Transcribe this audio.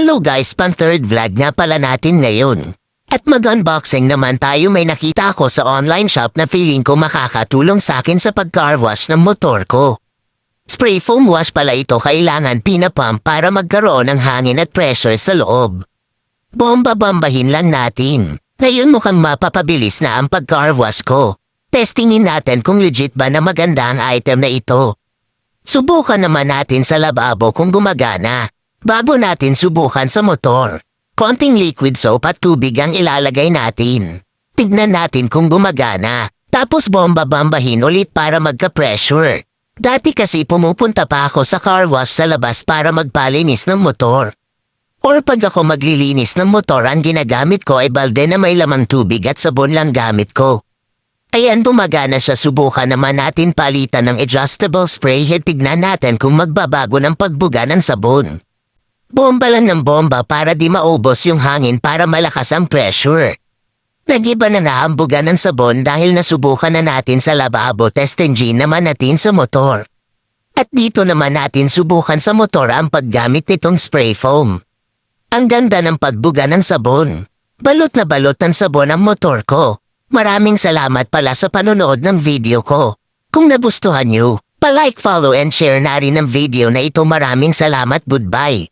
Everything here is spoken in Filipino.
Hello guys, pang third vlog nga pala natin ngayon. At mag-unboxing naman tayo. May nakita ako sa online shop na feeling ko makakatulong sa akin sa pag-car wash ng motor ko. Spray foam wash pala ito, kailangan pinapump para magkaroon ng hangin at pressure sa loob. Bomba-bombahin lang natin. Ngayon mukhang mapapabilis na ang pag-car wash ko. Testingin natin kung legit ba na maganda ang item na ito. Subukan naman natin sa lababo kung gumagana. Bago natin subukan sa motor, konting liquid soap at tubig ang ilalagay natin. Tignan natin kung gumagana, tapos bomba-bombahin ulit para magka-pressure. Dati kasi pumupunta pa ako sa car wash sa labas para magpalinis ng motor. Or pag ako maglilinis ng motor, ang ginagamit ko ay balde na may lamang tubig at sabon lang gamit ko. Ayan, gumagana siya. Subukan naman natin palitan ng adjustable spray head. Tignan natin kung magbabago ng pagbuga ng sabon. Bomba lang ng bomba para di maubos yung hangin para malakas ang pressure. Nag-iba na nga ang buga ng sabon dahil nasubukan na natin sa lababo. Test engine naman natin sa motor. At dito naman natin subukan sa motor ang paggamit nitong spray foam. Ang ganda ng pagbuga ng sabon. Balot na balot ng sabon ang motor ko. Maraming salamat pala sa panonood ng video ko. Kung nagustuhan nyo, pa-like, follow and share na rin ang video na ito. Maraming salamat, goodbye.